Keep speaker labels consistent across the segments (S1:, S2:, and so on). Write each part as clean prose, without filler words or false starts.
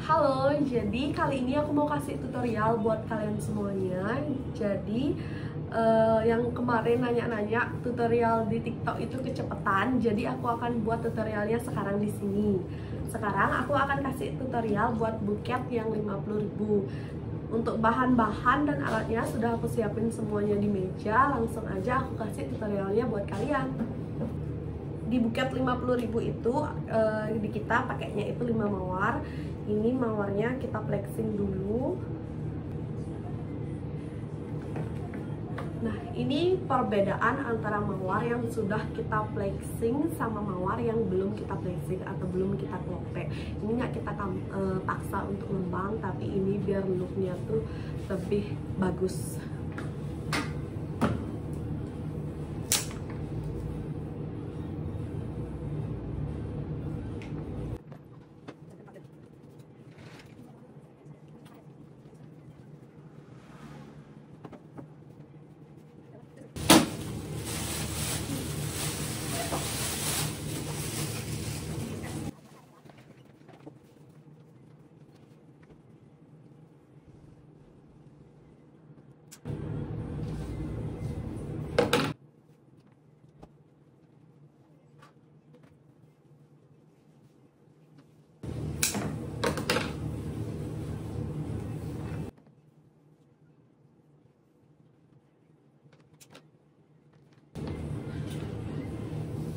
S1: Halo, jadi kali ini aku mau kasih tutorial buat kalian semuanya. Jadi yang kemarin nanya-nanya tutorial di TikTok itu kecepatan, jadi aku akan buat tutorialnya sekarang di sini. Sekarang aku akan kasih tutorial buat buket yang 50.000. Untuk bahan-bahan dan alatnya sudah aku siapin semuanya di meja. Langsung aja aku kasih tutorialnya buat kalian. Di buket 50.000 itu di kita pakainya itu 5 mawar. Ini mawarnya kita flexing dulu. Nah, ini perbedaan antara mawar yang sudah kita flexing sama mawar yang belum kita flexing atau belum kita klope. Ini nggak kita paksa untuk ngembang, tapi ini biar looknya tuh lebih bagus.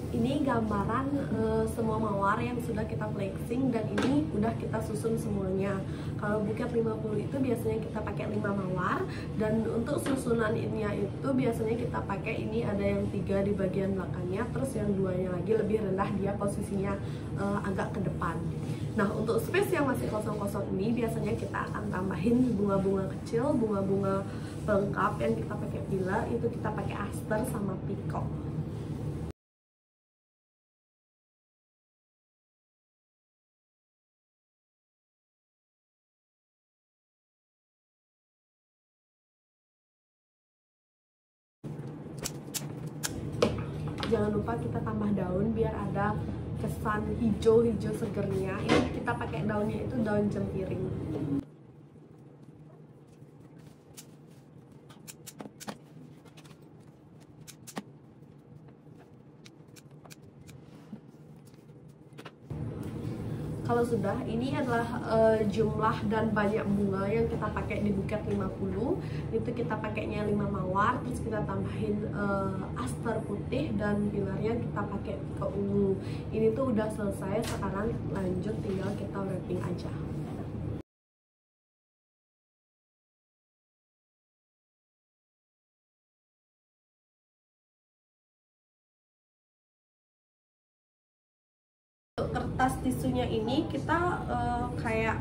S1: Ini gambaran semua mawar yang sudah kita flexing dan ini udah kita susun semuanya. Kalau buket 50 itu biasanya kita pakai 5 mawar, dan untuk susunan ini itu biasanya kita pakai ini ada yang 3 di bagian belakangnya, terus yang 2-nya lagi lebih rendah, dia posisinya agak ke depan. Nah, untuk space yang masih kosong-kosong ini biasanya kita akan tambahin bunga-bunga kecil, bunga-bunga pelengkap yang kita pakai pilar, itu kita pakai aster sama peacock. Jangan lupa kita tambah daun biar ada kesan hijau-hijau segernya. Ini kita pakai daunnya itu daun jempiring. Kalau sudah, ini adalah jumlah dan banyak bunga yang kita pakai di buket 50. Itu kita pakainya 5 mawar, terus kita tambahin aster putih, dan pilarnya kita pakai ke ungu. Ini tuh udah selesai, sekarang lanjut tinggal kita wrapping aja. Kertas tisunya ini kita kayak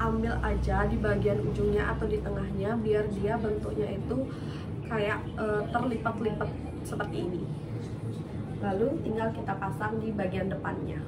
S1: ambil aja di bagian ujungnya atau di tengahnya, biar dia bentuknya itu kayak terlipat-lipat seperti ini. Lalu tinggal kita pasang di bagian depannya.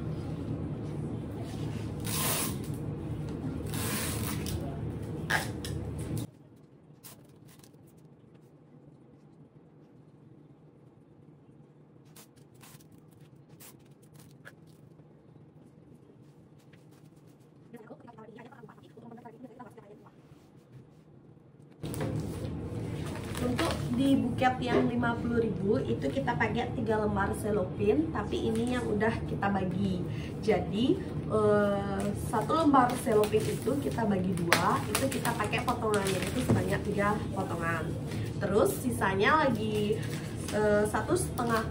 S1: Untuk di buket yang 50.000 itu kita pakai 3 lembar selopin, tapi ini yang udah kita bagi. Jadi 1 lembar selopin itu kita bagi 2, itu kita pakai potongannya itu sebanyak 3 potongan. Terus sisanya lagi 1,5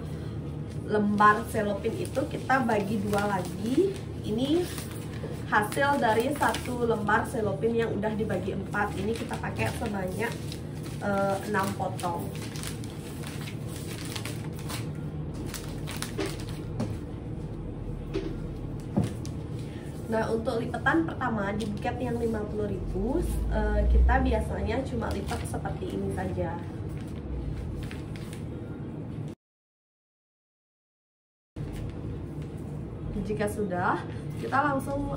S1: lembar selopin itu kita bagi 2 lagi. Ini hasil dari 1 lembar selopin yang udah dibagi 4. Ini kita pakai sebanyak 6 potong. Nah, untuk lipatan pertama di buket yang 50.000 kita biasanya cuma lipat seperti ini saja. Jika sudah, kita langsung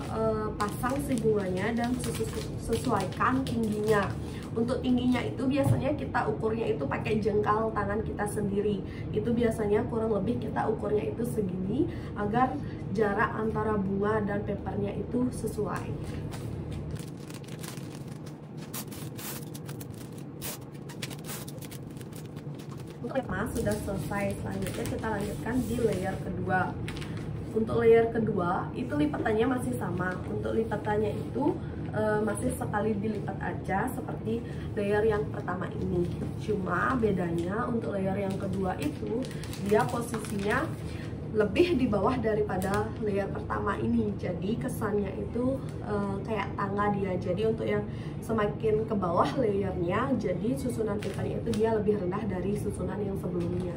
S1: pasang si bunganya dan sesuaikan tingginya. Untuk tingginya itu biasanya kita ukurnya itu pakai jengkal tangan kita sendiri. Itu biasanya kurang lebih kita ukurnya itu segini, agar jarak antara bunga dan papernya itu sesuai. untuk layer sudah selesai. Selanjutnya kita lanjutkan di layer kedua. Untuk layer kedua itu lipatannya masih sama. Untuk lipatannya itu masih sekali dilipat aja seperti layer yang pertama ini. Cuma bedanya untuk layer yang kedua itu dia posisinya lebih di bawah daripada layer pertama ini. Jadi kesannya itu kayak tangga dia. Jadi untuk yang semakin ke bawah layernya, jadi susunan papernya itu dia lebih rendah dari susunan yang sebelumnya.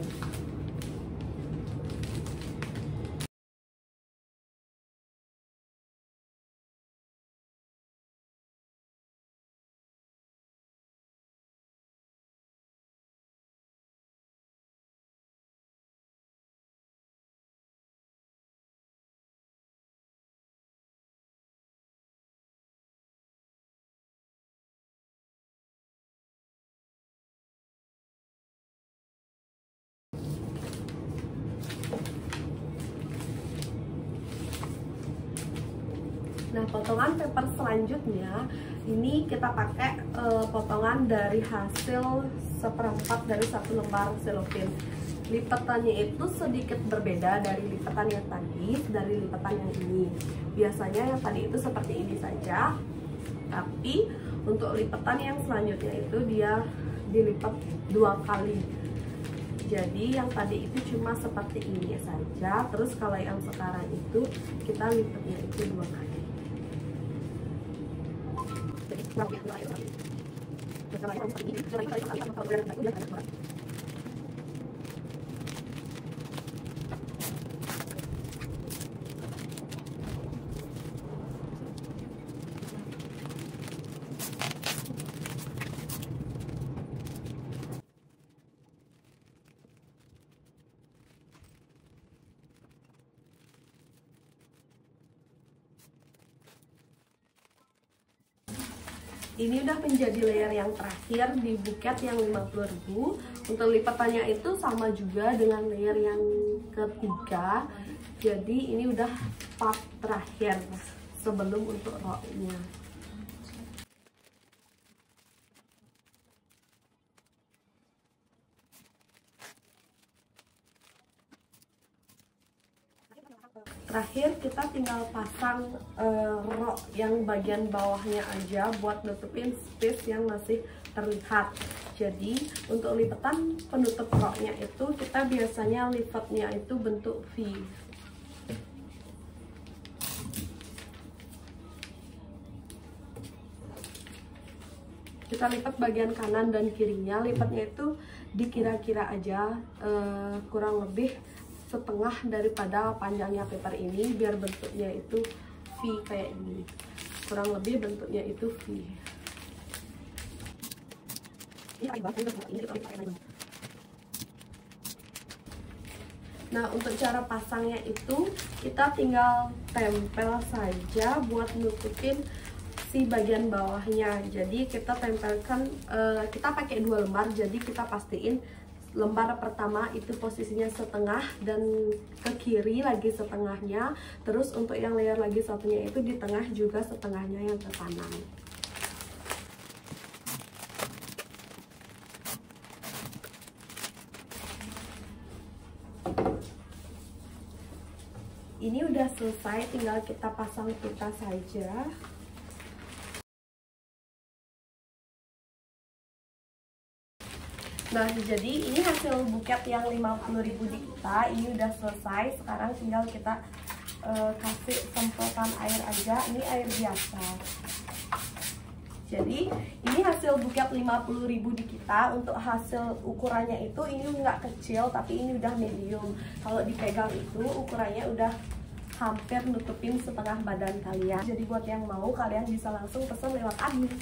S1: Nah, potongan paper selanjutnya ini kita pakai potongan dari hasil seperempat dari satu lembar selopin. Lipatannya itu sedikit berbeda dari lipatan yang tadi, dari lipatan yang ini. Biasanya yang tadi itu seperti ini saja, tapi untuk lipatan yang selanjutnya itu dia dilipat 2 kali. Jadi yang tadi itu cuma seperti ini saja. Terus kalau yang sekarang itu kita lipatnya itu 2 kali. Ini udah menjadi layer yang terakhir di buket yang 50.000. Untuk lipatannya itu sama juga dengan layer yang ketiga. Jadi ini udah part terakhir sebelum untuk roknya. Terakhir kita tinggal pasang rok yang bagian bawahnya aja buat nutupin space yang masih terlihat. Jadi untuk lipatan penutup roknya itu kita biasanya lipatnya itu bentuk V. Kita lipat bagian kanan dan kirinya, lipatnya itu dikira-kira aja, kurang lebih setengah daripada panjangnya paper ini, biar bentuknya itu V kayak ini. Kurang lebih bentuknya itu V. Nah, untuk cara pasangnya itu kita tinggal tempel saja buat nutupin si bagian bawahnya. Jadi kita tempelkan, kita pakai 2 lembar, jadi kita pastiin lembar pertama itu posisinya setengah dan ke kiri lagi setengahnya. Terus untuk yang layer lagi satunya itu di tengah juga setengahnya yang ke kanan. Ini udah selesai, tinggal kita pasang pita saja. Nah, jadi ini hasil buket yang 50.000 di kita. Ini udah selesai. Sekarang tinggal kita kasih semprotan air aja. Ini air biasa. Jadi ini hasil buket 50.000 di kita. Untuk hasil ukurannya itu ini nggak kecil, tapi ini udah medium. Kalau dipegang itu ukurannya udah hampir nutupin setengah badan kalian. Jadi buat yang mau, kalian bisa langsung pesan lewat admin.